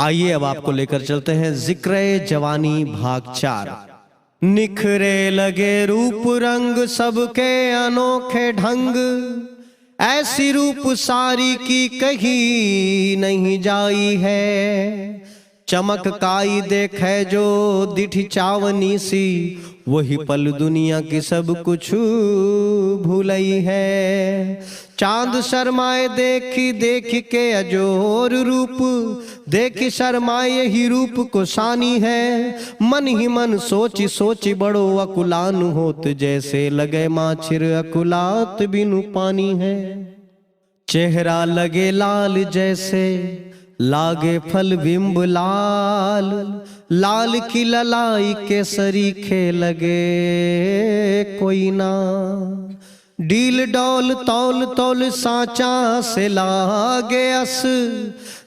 आइए अब आपको लेकर चलते हैं जिक्र जवानी भाग 4। निखरे लगे रूप रंग सबके अनोखे ढंग, ऐसी रूप सारी की कहीं नहीं जाई है। चमक काई देखे जो दिठी चावनी सी, वही पल दुनिया की सब कुछ भूलई है। चांद शर्माए देखी देखी के अजोर रूप, देखी शर्माए यही रूप को शानी है। मन ही मन सोची सोची बड़ो अकुलान होत, जैसे लगे माछिर अकुलात बिनु पानी है। चेहरा लगे लाल जैसे लागे फल बिंब लाल, लाल की ललाई के सरीखे लगे कोई ना। डील डौल तौल तौल साचा से लागे अस,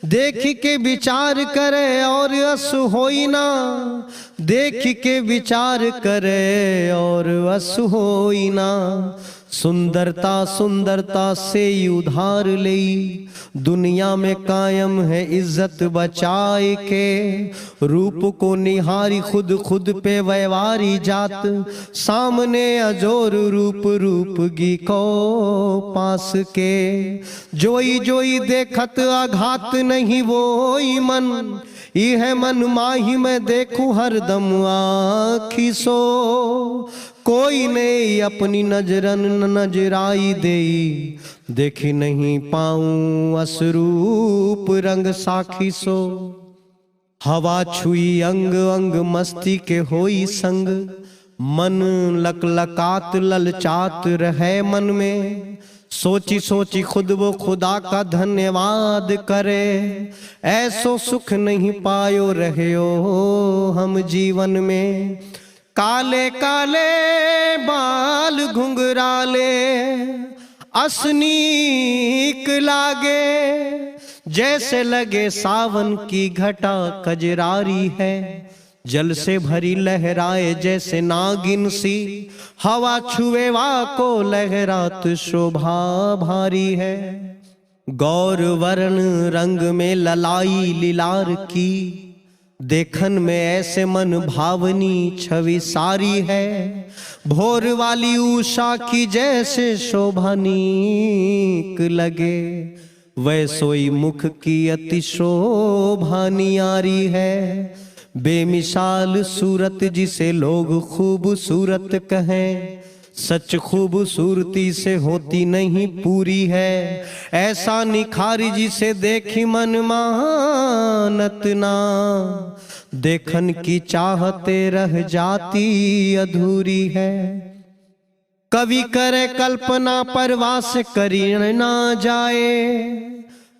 देख के विचार करे और अस होई ना। देख के विचार करे और अस होई ना। सुंदरता सुंदरता से ही उधार ले, दुनिया में कायम है इज्जत बचाए के। रूप को निहारी खुद खुद पे व्यवहारी जात, सामने अजोर रूप रूप गी को पास के। जोई जोई देखत आघात नहीं वोई मन, यह मन माही में देखूं हरदम आखी सो। कोई नहीं अपनी नजरन नजराई दे, देखी नहीं पाऊं असरूप रंग साखी सो। हवा छुई अंग अंग मस्ती के होई संग, मन लकलकात ललचात रहे मन में। सोची सोची खुद वो खुदा का धन्यवाद करे, ऐसो सुख नहीं पायो रहे हो हम जीवन में। काले काले बाल घुंघराले असनीक लागे, जैसे लगे सावन की घटा कजरारी है। जल से भरी लहराए जैसे नागिन सी, हवा छुए वा को लहरात शोभा भारी है। गौर वर्ण रंग में ललाई लीलार की, देखन में ऐसे मन भावनी छवि सारी है। भोर वाली उषा की जैसे शोभानीक लगे, वैसोई मुख की अति शोभा नियारी है। बेमिसाल सूरत जिसे लोग खूबसूरत कहें, सच खूबसूरती से होती नहीं पूरी है। ऐसा निखारी जिसे देखी मन मानत ना, देखन की चाहते रह जाती अधूरी है। कवि करे कल्पना परवास करी ना जाए,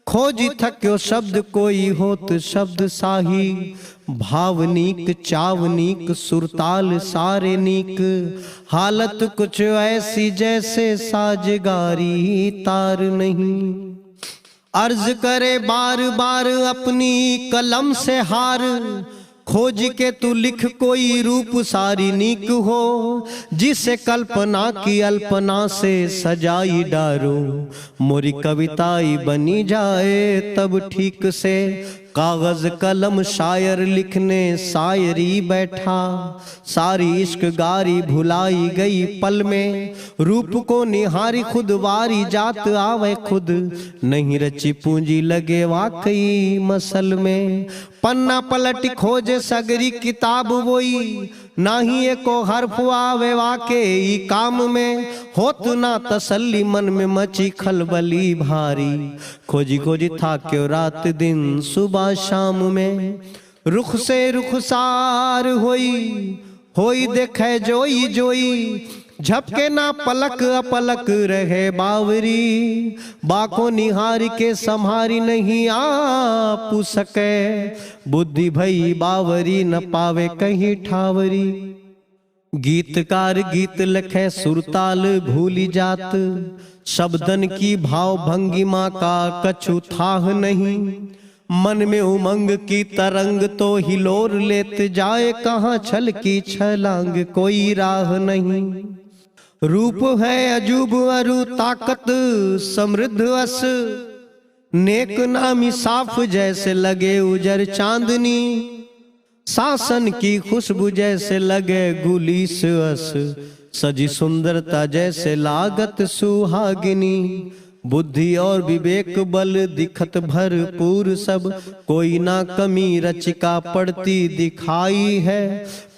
खोजी थक्यो शब्द कोई होत शब्द साही। भावनीक चावनीक सुरताल सारे नीक, हालत कुछ ऐसी जैसे साजगारी तार नहीं। अर्ज करे बार बार अपनी कलम से हार, खोज के तू लिख कोई रूप सारी नीक हो। जिसे कल्पना की अल्पना से सजाई डारो, मोरी कविताई बनी जाए तब ठीक से। कागज कलम शायर लिखने शायरी बैठा, सारी इश्क गारी भुलाई गई पल में। रूप को निहारी खुद वारी जात आवे खुद, नहीं रची पूंजी लगे वाकई मसल में। पन्ना पलट खोजे सगरी किताब वोई, नाही एको हर्फ आवे वाके ई काम में। होत ना तसल्ली मन में मची खलबली भारी, खोजी खोजी था क्यों रात दिन सुबह शाम में। रुख से रुखसार होई देखे जोई जोई, झपके ना पलक अपलक रहे बावरी। बाको निहार के संहारी नहीं आप सके, बुद्धि भई बावरी न पावे कहीं ठावरी। गीतकार गीत लखे सुरताल भूली जात, शब्दन की भाव भंगिमा का कछु थाह नहीं। मन में उमंग की तरंग तो हिलोर लेत जाए, कहाँ छल की छलांग कोई राह नहीं। रूप है अजूब अरु ताकत समृद्ध अस, नेक नामी साफ जैसे लगे उजर चांदनी, शासन की खुशबू जैसे लगे गुलीस अस, सजी सुंदरता जैसे लागत सुहागिनी, बुद्धि और विवेक बल दिखत भरपूर सब, कोई ना कमी रचिका पड़ती दिखाई है,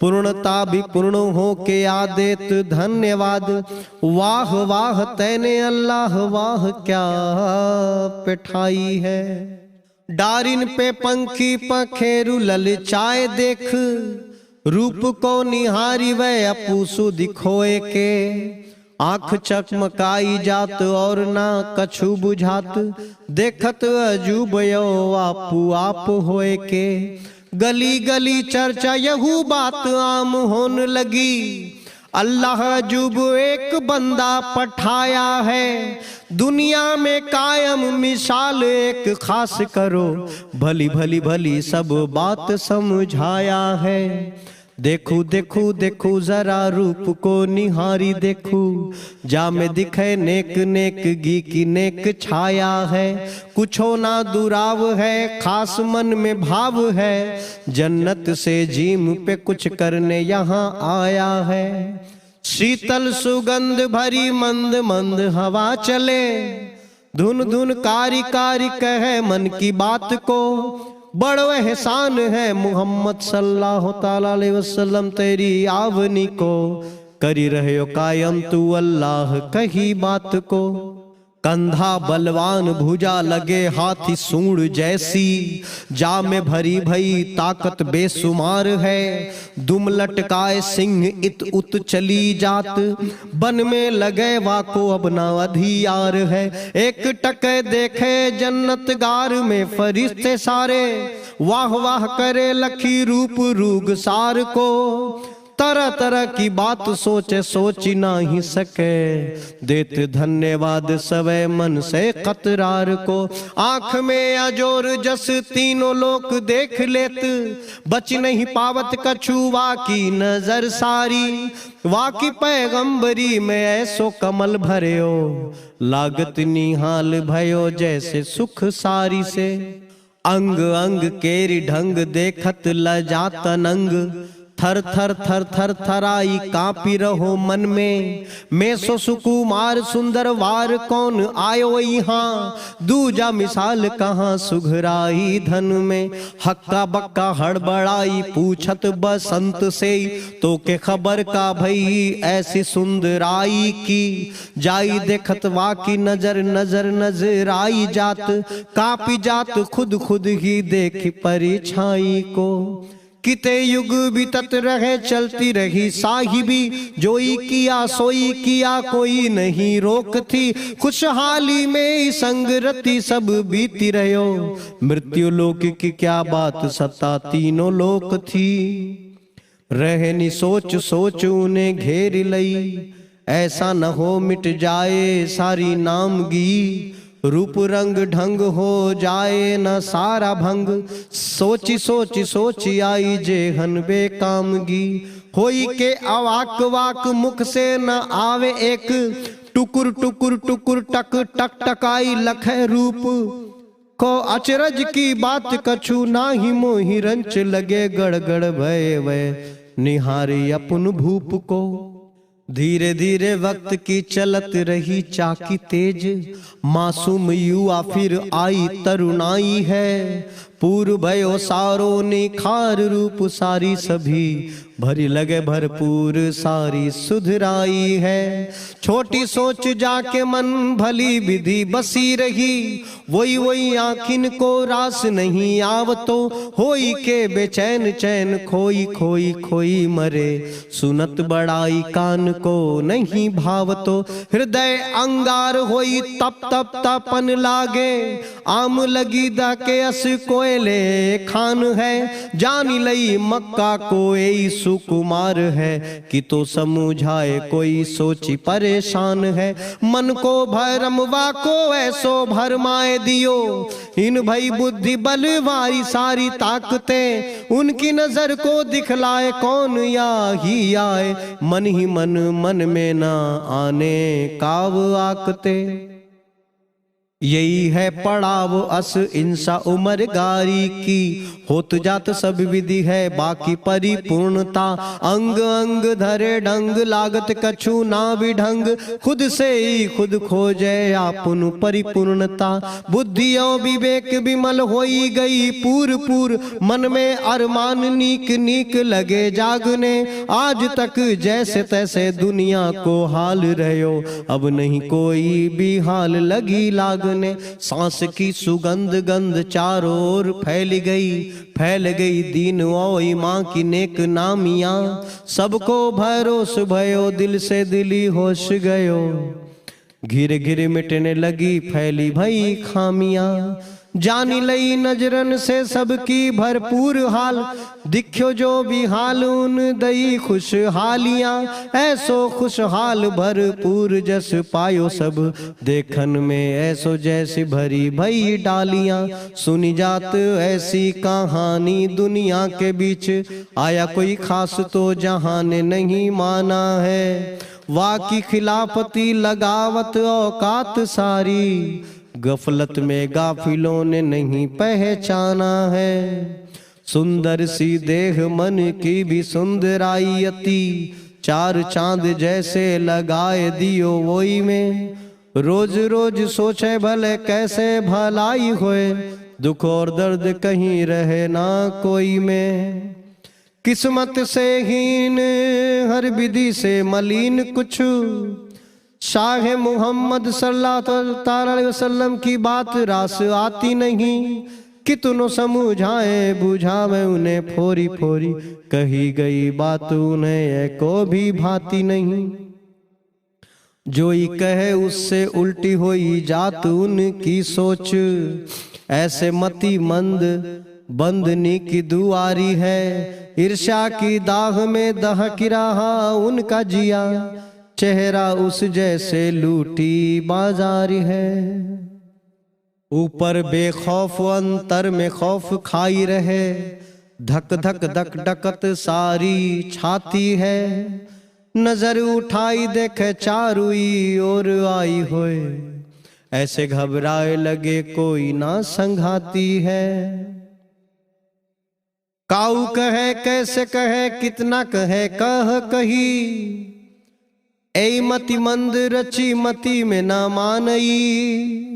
पूर्णता भी पूर्ण हो के आदेत धन्यवाद, वाह वाह तैने अल्लाह वाह क्या पिठाई है। डारिन पे पंखी पखेरु ललचाए देख, रूप को निहारी वह अपूसु दिखोए के, आंख चकमकाई जात और ना कछु बुझात, देखत अजूब यो आपू आप होए के, गली गली चर्चा यहू बात आम होन लगी, अल्लाह अजूब एक बंदा पठाया है, दुनिया में कायम मिसाल एक खास करो, भली भली भली सब बात समझाया है। देखू देखू देखू जरा रूप को निहारी देखू, जा में दिखे नेक नेक गी की नेक छाया है, कुछो ना दुराव है खास मन में भाव है, जन्नत से जीम पे कुछ करने यहाँ आया है। शीतल सुगंध भरी मंद मंद हवा चले, धुन धुन कारी कारी कहे मन की बात को, बड़ो एहसान है मोहम्मद सल्लल्लाहु ताला अलैहि वसल्लम तेरी आवनी को, करी रहे हो कायम तू अल्लाह कही बात को। कंधा बलवान भुजा लगे हाथी सूंड जैसी, जा में भरी भई ताकत बेसुमार है, दुम लटकाए सिंह इत उत चली जात, बन में लगे वाको अब ना अधियार है, एक टके देखे जन्नत गार में फरिश्ते सारे, वाह वाह करे लखी रूप रूग सार को, तरह तरह की बात सोचे सोच ना ही सके, देते धन्यवाद सवे मन से कतरार को, आंख में अजोर जस तीनों लोक देख लेत, बच नहीं पावत कछु वाकी नजर सारी, वाकी पैगंबरी में ऐसो कमल भर्यो, लागत निहाल भयो जैसे सुख सारी से, अंग अंग केरी ढंग देखत लजाता नंग, थर थर थर थर थराई कापी रहो मन में, मैं सो सुकुमार सुंदर वार कौन आयो यहाँ, दूजा मिसाल कहाँ सुघराई धन में, हक्का बक्का हड़बड़ाई पूछत बसंत से, तो के खबर का भई ऐसी सुंदराई की, जाई देखत वाकी नजर नजर नजर आई जात, कापी जात खुद खुद ही देख परिछाई को, किते युग बीतत रहे चलती रही साहिबी, जोई किया सोई किया कोई नहीं रोक थी, खुशहाली में संगरती सब बीती रहो, मृत्यु लोक की क्या बात सत्ता तीनों लोक थी, रहनी सोच सोच उन्हें घेर लई, ऐसा न हो मिट जाए सारी नामगी, रूप रंग ढंग हो जाए न सारा भंग, सोची सोची सोची आई जेहन बेकामगी, होई के अवाक वाक मुख से न आवे एक, टुकुर टुकुर टुकुर टक टक टकाई लखे रूप को, अचरज की बात कछु ना ही मोहि रंच लगे, गड़गड़ भय वै निहारी अपन भूप को, धीरे धीरे वक्त की चलत रही चाकी तेज, मासूम युवा फिर आई तरुणाई है, पूर्व भयो सारो निखार रूप सारी सभी, भरी लगे भरपूर सारी सुधराई है, छोटी सोच जाके मन भली विधि बसी रही, वही वही आखिन को रास नहीं आवतो, होई के बेचैन चैन खोई खोई खोई मरे, सुनत बड़ाई कान को नहीं भावतो, हृदय अंगार होई तप तप तपन लागे, आम लगी दा के अस कोयले खान है, जानी लई मक्का कोई सुकुमार है, कि तो समझाए कोई सोची परेशान है, मन को भरम वाको ऐसो भरमाए दियो, इन भई बुद्धि बल वारी सारी ताकतें, उनकी नजर को दिखलाए कौन या ही आए, मन ही मन मन में ना आने काव आकते। यही है पड़ाव अस इंसा उमर गारी की, होत जात सब विधि है बाकी परिपूर्णता। अंग अंग धरे ढंग लागत कछु ना भी ढंग, खुद से ही खुद खोजे आपुन परिपूर्णता। बुद्धियों विवेक विमल होई गई पूर पूर, मन में अरमान नीक नीक लगे जागने। आज तक जैसे तैसे दुनिया को हाल रहो, अब नहीं कोई भी हाल लगी लागने। सांस की सुगंध गंध चारों ओर फैल गई दीन ओ माँ की नेक नामिया। सबको भरोस भयो दिल से दिली होश गयो, घिर घिर मिटने लगी फैली भई खामियां। जानी लई नजरन से सबकी भरपूर हाल, दिख्यो जो भी हाल उन दई खुशहालियां। ऐसो खुशहाल भरपूर जस पायो सब, देखन में ऐसो जैसी भरी भई डालियां। सुनी जात ऐसी कहानी दुनिया के बीच, आया कोई खास तो जहां ने नहीं माना है। वाह की खिलाफती लगावत औकात सारी, गफलत में गाफिलों ने नहीं पहचाना है। सुंदर सी देह मन की भी सुंदराई अति, चार चांद जैसे लगाए दियो वोई में। रोज रोज सोचे भले कैसे भलाई होए, दुख और दर्द कहीं रहे ना कोई में। किस्मत से हीन हर विधि से मलिन कुछ, शाह मुहम्मद सल्लल्लाहु अलैहि वसल्लम की बात रास आती नहीं। कितनों समझाए बुझावे उन्हें फोरी फोरी, कही गई बात उन्हें को भी भाती नहीं। जो ही कहे उससे उल्टी होई जात उनकी सोच, ऐसे मति मंद बंदनी की दुआरी है। ईर्ष्या की दाग में दहक रहा उनका जिया, चेहरा उस जैसे लूटी बाजारी है। ऊपर बेखौफ अंतर में खौफ खाई रहे, धक धक धक धकत सारी छाती है। नजर उठाई देखे चारुई और आई होए, ऐसे घबराए लगे कोई ना संघाती है। काऊ कहे कैसे कहे कितना कहे कह कही, ऐ मति मंद रची मति में ना मानई।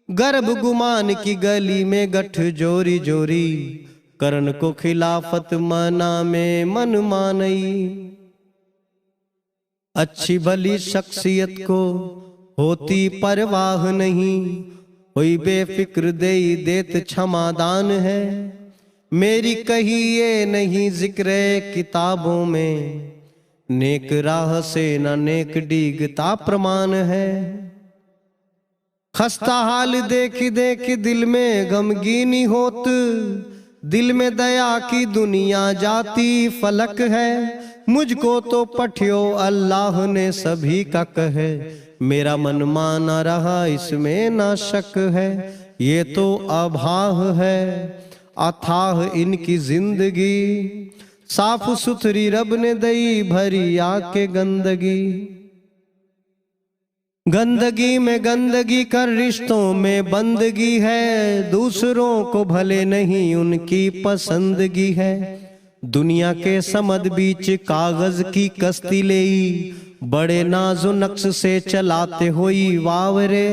गर्भ गुमान की गली में गठ जोरी जोरी, करण को खिलाफत मना में मन मानई। अच्छी भली शख्सियत को होती परवाह नहीं, कोई बेफिक्र दे देत क्षमादान है। मेरी कही ये नहीं जिक्र किताबों में, नेक राह से न नेक डीगता प्रमाण है। खस्ता हाल देख देख दिल में गमगीनी होत, दिल में दया की दुनिया जाती फलक है। मुझको तो पठियो अल्लाह ने सभी का कहे, मेरा मन माना रहा इसमें ना शक है। ये तो अभाह है अथाह इनकी जिंदगी, साफ सुथरी रब ने दई भरी आके गंदगी। गंदगी में गंदगी कर रिश्तों में बंदगी है, दूसरों को भले नहीं उनकी पसंदगी है। दुनिया के समद बीच कागज की कश्ती लेई, बड़े नाजो नक्श से चलाते होई वावरे।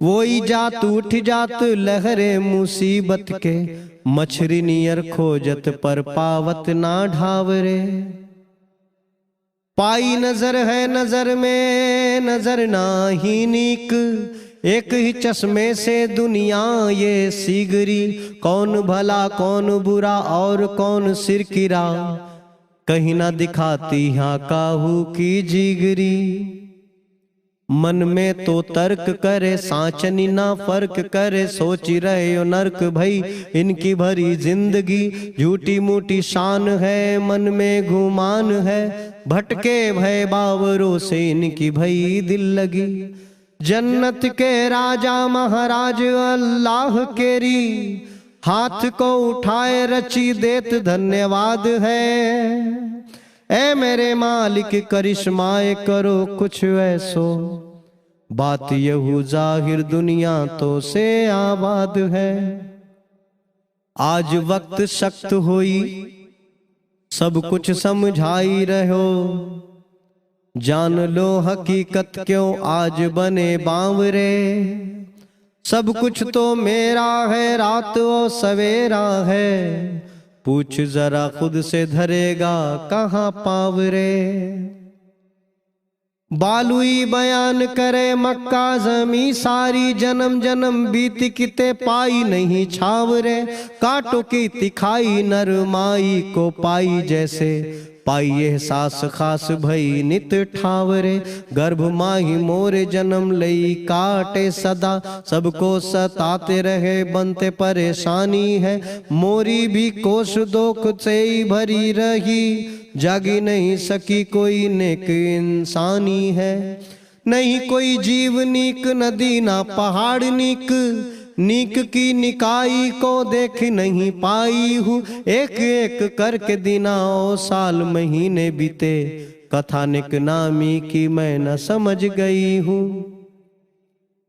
वोई जात उठ जात लहरे मुसीबत के, मछरी नियर खोजत पर पावत ना ढावरे। पाई नजर है नजर में नजर ना ही नीक, एक ही चश्मे से दुनिया ये सीगरी। कौन भला कौन बुरा और कौन सिर किरा, कहीं ना दिखाती यहाँ काहू की जिगरी। मन में तो तर्क करे साचनी ना फर्क करे, सोच रहे हो नर्क भई इनकी भरी जिंदगी। झूठी मूठी शान है मन में गुमान है, भटके भय बावरों से इनकी भई दिल लगी। जन्नत के राजा महाराज अल्लाह केरी, हाथ को उठाए रची देत धन्यवाद है। ऐ मेरे मालिक करिश्माए करो कुछ ऐसो, बात यहू जाहिर दुनिया तो से आबाद है। आज वक्त सख्त होई सब कुछ समझाई रहो, जान लो हकीकत क्यों आज बने बावरे। सब कुछ तो मेरा है रात और सवेरा है, पूछ जरा खुद से धरेगा कहाँ पावरे। बालुई बयान करे मक्का जमी सारी, जन्म जन्म बीत किते पाई नहीं छावरे। कांटों की तिखाई नरमाई को पाई जैसे, पाई एहसास खास भई नित ठावरे। गर्भ माही मोरे जन्म लई काटे सदा, सबको सताते रहे बनते परेशानी है। मोरी भी कोश दुख से ही भरी रही, जागी नहीं सकी कोई नेक इंसानी है। नहीं कोई जीव नीक नदी ना पहाड़ नीक, नीक की निकाई को देख नहीं पाई हूँ। एक एक करके दिनाओ साल महीने बीते, कथा निक नामी की मैं न समझ गई हूँ।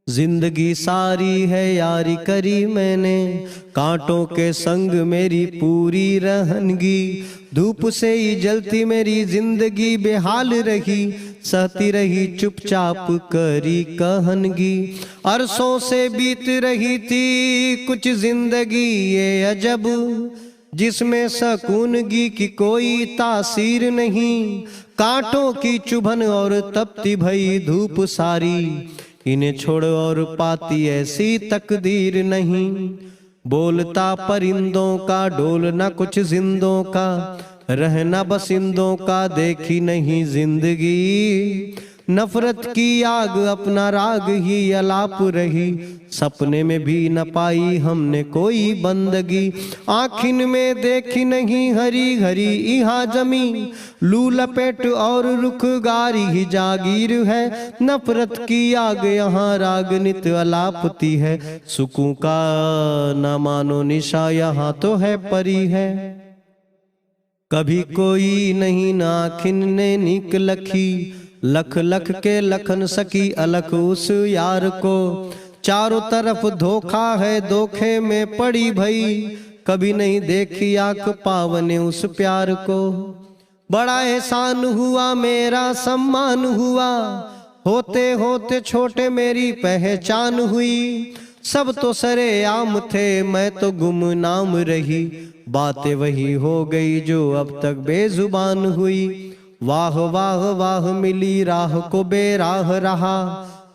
जिंदगी सारी है यारी करी मैंने, कांटों के संग मेरी पूरी रहनगी। धूप से ही जलती मेरी जिंदगी बेहाल रही, सहती रही चुपचाप करी कहनगी। अरसों से बीत रही थी कुछ जिंदगी ये अजब, जिसमें सकूनगी की कोई तासीर नहीं। कांटों की चुभन और तपती भई धूप सारी, इन्हें छोड़ और पाती ऐसी तकदीर नहीं। बोलता परिंदों का डोलना कुछ जिंदों का, रहना बसिंदों का देखी नहीं जिंदगी। नफरत की आग अपना राग ही अलाप रही, सपने में भी न पाई हमने कोई बंदगी। आँखिन में देखी नहीं हरी हरी यहाँ जमी, लू लपेट और रुख गारी ही जागीर है। नफरत की आग यहाँ राग नित अलापती है, सुकून का न मानो निशा यहाँ तो है परी है। कभी कोई नहीं नाखिन ने नीक लखी, लख लख के लखन सकी अलख उस यार को। चारों तरफ धोखा है धोखे में पड़ी भई, कभी नहीं देखी आंख पावने उस प्यार को। बड़ा एहसान हुआ मेरा सम्मान हुआ, होते होते छोटे मेरी पहचान हुई। सब तो सरे आम थे मैं तो गुमनाम रही, बातें वही हो गई जो अब तक बेजुबान हुई। वाह वाह वाह मिली राह को बेराह रहा,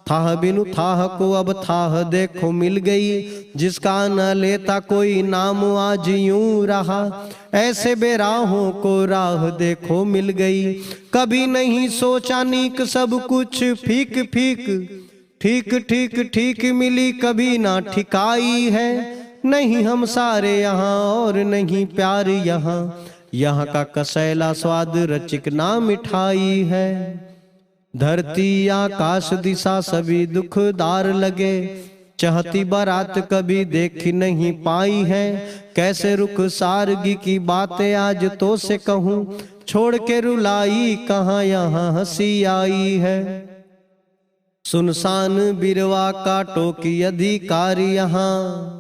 थाह बिनु थाह को अब थाह देखो मिल गई। जिसका न लेता कोई नाम आज यूं रहा, ऐसे बेराहों को राह देखो मिल गई। कभी नहीं सोचा नीक सब कुछ फीक फीक, ठीक ठीक ठीक मिली कभी ना ठिकाई है। नहीं हम सारे यहाँ और नहीं प्यार यहाँ, यहाँ का कसैला स्वाद रचिक ना मिठाई है। धरती आकाश दिशा सभी दुखदार लगे, चाहती बारात कभी देखी नहीं पाई है। कैसे रुख सारगी की बातें आज तो से कहूँ, छोड़ के रुलाई कहाँ यहाँ हंसी आई है। सुनसान बिरवा काटो की अधिकार यहाँ,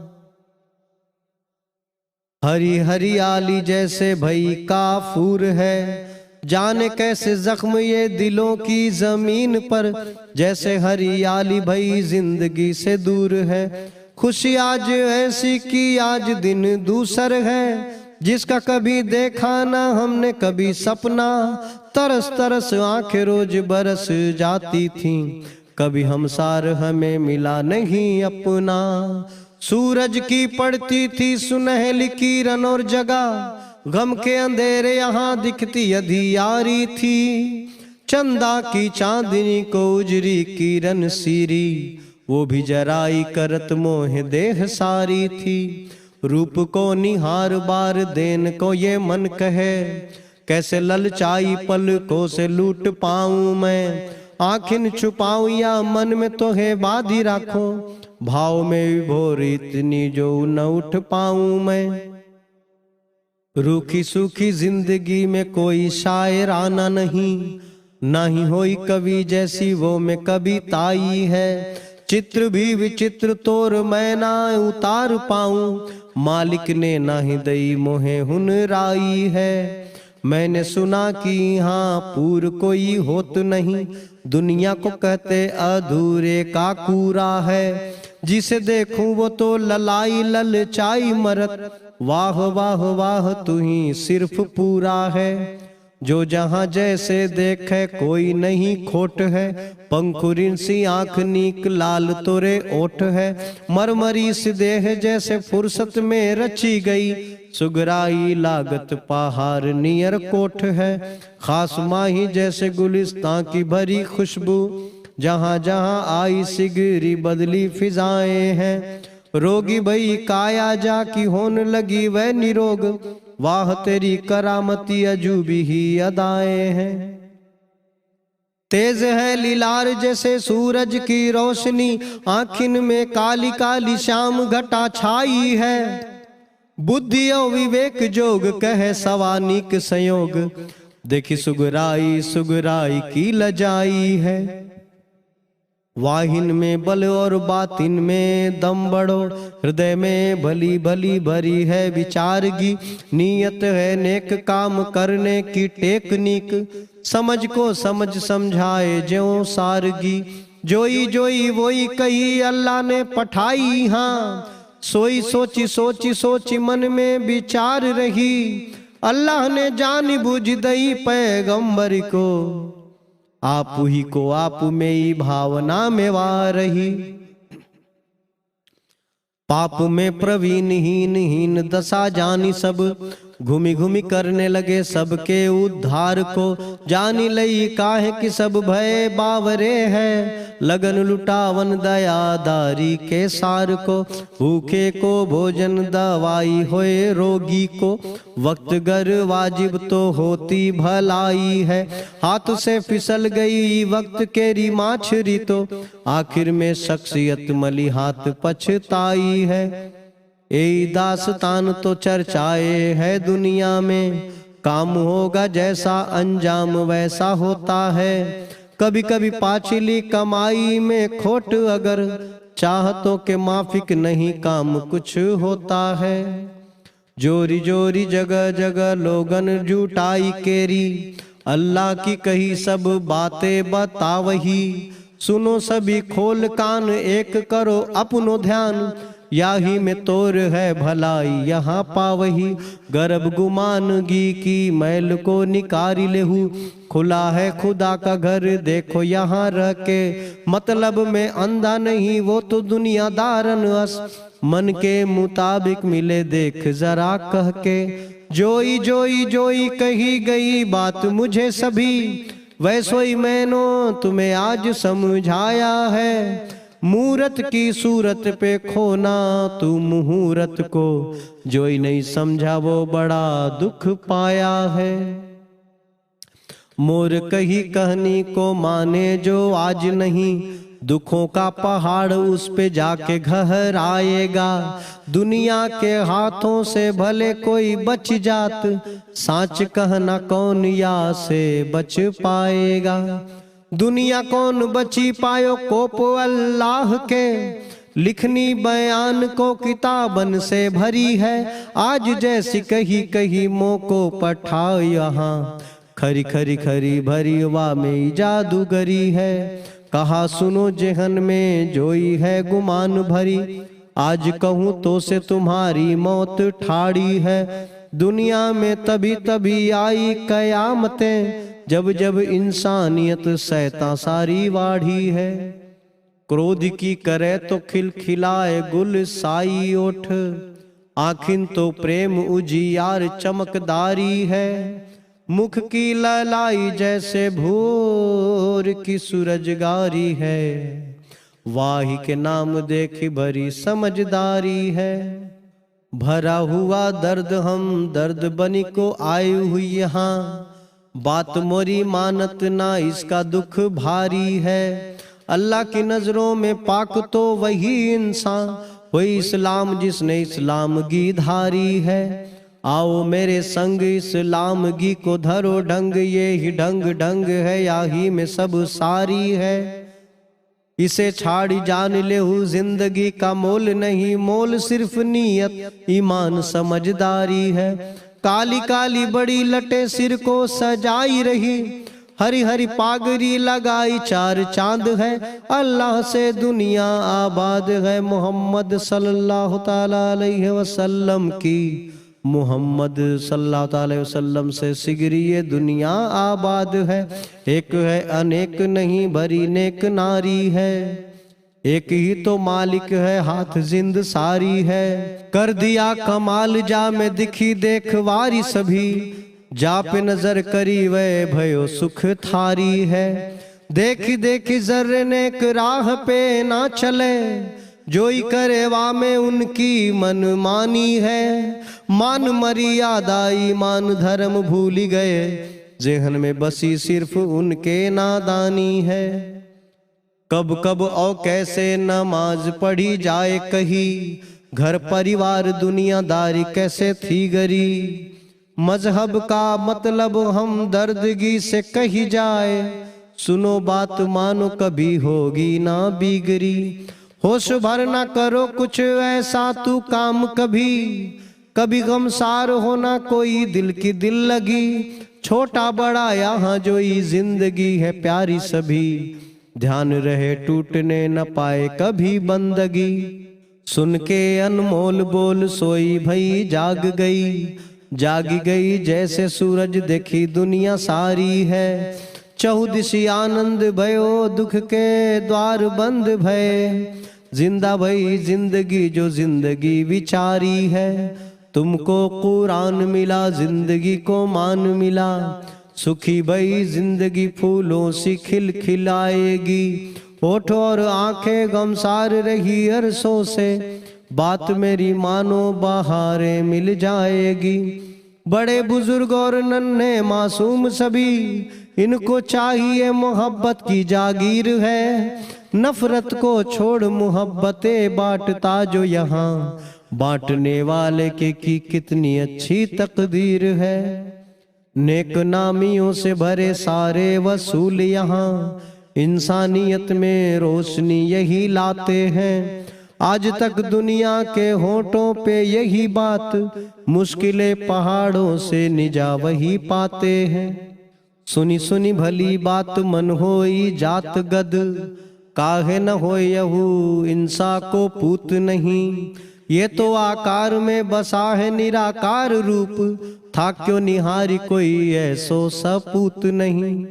हरी हरियाली जैसे भई काफूर है। जाने कैसे जख्म ये दिलों की जमीन पर, जैसे हरियाली भई जिंदगी से दूर है। खुशी आज ऐसी की आज दिन दूसर है, जिसका कभी देखा ना हमने कभी सपना। तरस तरस आंखें रोज बरस जाती थीं, कभी हमसार हमें मिला नहीं अपना। सूरज की पड़ती थी सुनहली किरण और जगह, गम के अंधेरे यहाँ दिखती अंधियारी थी। चंदा की चांदनी को उजरी किरण सीरी, वो भी जराई करत मोह देह सारी थी। रूप को निहार बार देन को ये मन कहे, कैसे ललचाई पलकों से लूट पाऊं मैं। आँखिन छुपाऊं या मन में तो है बाधी राखो, भाव में विभोर इतनी जो न उठ पाऊं मैं। रूखी सूखी जिंदगी में कोई शायराना नहीं, नाही होई कवि जैसी वो में कविताई है। चित्र भी विचित्र तोर मैं ना उतार पाऊं, मालिक ने नाही दई मोहे हुनराई है। मैंने सुना कि यहाँ पूर कोई होत नहीं, दुनिया को कहते अधूरे का कूरा है। जिसे देखूं वो तो ललाई ललचाई मरत, वाह वाह वाह तू ही सिर्फ पूरा है। जो जहां जैसे देखे कोई नहीं खोट है, पंखुरिन सी आंख नीक लाल तोरे ओठ है। मरमरी सी देह जैसे फुर्सत में रची गई, सुगराई लागत पहाड़ नियर कोठ है। खास माही जैसे गुलिस्तां की भरी खुशबू, जहां जहां आई सिगरी बदली फिजाएं हैं। रोगी भई काया जा की होने लगी वह निरोग, वाह तेरी करामती अजूबी ही अदाएं हैं। तेज है लीलार जैसे सूरज की रोशनी, आँखिन में काली काली शाम घटा छाई है। बुद्धि और विवेक जोग कहे सवानिक संयोग, देखी सुगराई सुगराई की लजाई है। वाहिन में बल और बातिन में दम बढ़ो, हृदय में भली भली भरी है विचारगी। नीयत है नेक काम करने की टेकनीक, समझ को समझ समझाए ज्यों सारगी। जोई जोई वोई कही अल्लाह ने पठाई, हाँ सोई सोची सोची सोची मन में विचार रही। अल्लाह ने जान बुझ दई पैगंबर को, आप ही को आप में ही भावना में वार रही। पाप में प्रवीण हीन हीन दशा जानी सब, घूमी घूमी करने लगे सबके उद्धार को। जानी लई काहे कि सब भय बावरे है, लगन लुटावन दयादारी के सार को। भूखे को भोजन दवाई होए रोगी को, वक्त गर वाजिब तो होती भलाई है। हाथ से फिसल गई वक्त केरी माछरी तो, आखिर में शख्सियत मली हाथ पछताई है। यही दास्तान तो चर्चाए है दुनिया में, काम होगा जैसा अंजाम वैसा होता है। कभी कभी पाछली कमाई में खोट अगर, चाहतों के माफिक नहीं काम कुछ होता है। जोरी जोरी जगह जगह लोगन जुटाई केरी, अल्लाह की कही सब बातें बतावही। सुनो सभी खोल कान एक करो अपनो ध्यान, याही में तोर है भलाई यहाँ पावही। गर्भ गुमानगी की मैल को निकारी लेहू, खुला है खुदा का घर देखो यहाँ रह के। मतलब में अंधा नहीं वो तो दुनियादारन अस, मन के मुताबिक मिले देख जरा कह के। जोई जोई जोई कही गई बात मुझे सभी, वैसोई मैंने तुम्हें आज समझाया है। मूरत की सूरत पे खोना तू मुहूर्त को, जोई नहीं समझा वो बड़ा दुख पाया है। मोर कही कहनी को माने जो आज नहीं, दुखों का पहाड़ उस पे जाके घर आएगा। दुनिया के हाथों से भले कोई बच जात, साच कहना कौन या से बच पाएगा। दुनिया कौन बची पायो कोप अल्लाह के, लिखनी बयान को किताबन से भरी है। आज जैसी कही कही मों को पठाओ यहाँ, खरी खरी खरी भरी हवा में जादूगरी है। कहा सुनो जेहन में जोई है गुमान भरी, आज कहूँ तो से तुम्हारी मौत ठाड़ी है। दुनिया में तभी तभी आई कयामतें, जब जब इंसानियत सैता सारी वाढ़ी है। क्रोध की करे तो खिलखिलाए गुल साई ओठ, आखिन तो प्रेम उजियार चमकदारी है। मुख की ललाई जैसे भोर की सूरजगारी है, वाही के नाम देखी भरी समझदारी है। भरा हुआ दर्द हम दर्द बनी को आई हुई यहाँ, बात मोरी मानत ना इसका दुख भारी है। अल्लाह की नजरों में पाक तो वही इंसान, वही इस्लाम जिसने इस्लाम की धारी है। आओ मेरे संग इस्लाम गी को धरो ढंग, ये ही ढंग ढंग है याही में सब सारी है। इसे छाड़ी जान ले हूँ जिंदगी का मोल नहीं, मोल सिर्फ नीयत ईमान समझदारी है। काली काली बड़ी लटे सिर को सजाई रही, हरी हरी पागरी लगाई चार चांद है। अल्लाह से दुनिया आबाद है, मोहम्मद सल्लल्लाहु ताला अलैहि वसल्लम की, मोहम्मद सल्लल्लाहु अलैहि वसल्लम से सिगरी ये दुनिया आबाद है। एक है अनेक नहीं भरी नेक नारी है, एक ही तो मालिक है हाथ जिंद सारी है। कर दिया कमाल जा में दिखी देखवारी सभी, जा पे नजर करी वह भयो सुख थारी है। देखी देखी जर्रे नेक राह पे ना चले, जोई करे वा में उनकी मन मानी है। मान मर्यादा ईमान धर्म भूल गए, जेहन में बसी सिर्फ उनके नादानी है। कब कब और कैसे नमाज पढ़ी जाए कही, घर परिवार दुनियादारी कैसे थी गरी। मजहब का मतलब हम दर्दगी से कही जाए, सुनो बात मानो कभी होगी ना बिगड़ी। होश भर ना करो कुछ ऐसा तू काम कभी, कभी गमसार होना कोई दिल की दिल लगी। छोटा बड़ा यहाँ जो ये जिंदगी है प्यारी सभी, ध्यान रहे टूटने न पाए कभी बंदगी। सुन के अनमोल बोल सोई भई जाग गई, जागी गई जैसे सूरज देखी दुनिया सारी है। चहुदिशी आनंद भयो दुख के द्वार बंद भय, जिंदा भई जिंदगी जो जिंदगी विचारी है। तुमको कुरान मिला जिंदगी को मान मिला, सुखी भई जिंदगी फूलों सी खिल खिलाएगी। होठ और आंखें गमसार रही अरसों से, बात मेरी मानो बहारें मिल जाएगी। बड़े बुजुर्ग और नन्हे मासूम सभी, इनको चाहिए मोहब्बत की जागीर है। नफरत को छोड़ मोहब्बतें बांटता जो यहाँ, बांटने वाले के की कितनी अच्छी तकदीर है। नेक नामियों से भरे सारे वसूल यहाँ, इंसानियत में रोशनी यही लाते हैं। आज तक दुनिया के होठों पे यही बात, मुश्किलें पहाड़ों से निजा वही पाते हैं। सुनी सुनी भली बात मन होई जात गद, काहे न हो यहू इंसा को पूत नहीं। ये तो आकार में बसा है निराकार रूप, था क्यों निहारी कोई ऐसो सपूत नहीं।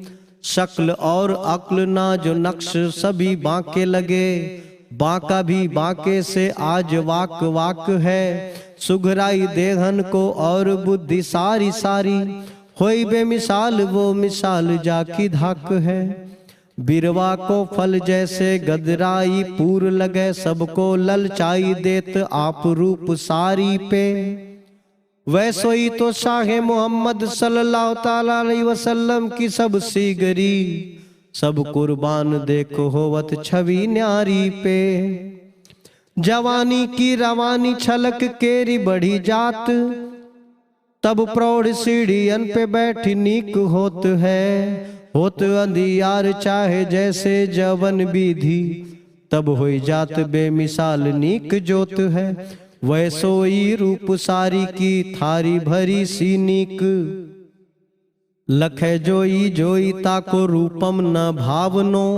शक्ल और अक्ल ना जो नक्श सभी बांके लगे, बांका भी बांके से आज वाक वाक है। सुघराई देहन को और बुद्धि सारी सारी, होई बेमिसाल वो मिसाल जाकी धाक है। बिरवा को फल जैसे गदराई पूर लगे, सबको ललचाई देत आप रूप सारी पे। वैसो ही तो शाहे मोहम्मद सल्लल्लाहु ताला अलैहि वसल्लम की सब सीगरी, सब कुर्बान देखो होवत छवि न्यारी पे। जवानी की रवानी छलक केरी बढ़ी जात, तब प्रौढ़ सीढ़ियन पे बैठी नीक होत है। होत अंधियार चाहे जैसे जवन विधि, तब होई जात बेमिसाल नीक जोत है। वैसोई रूप सारी की थारी भरी सी नीक, लखे जोई जोई ताको रूपम न भावनो।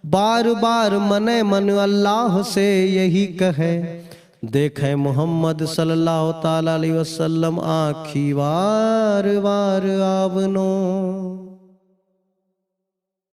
बार बार मने मन अल्लाह से यही कहे, देखे मोहम्मद सल्लल्लाहु ताला अलैहि वसल्लम आखी वार वार आवनो।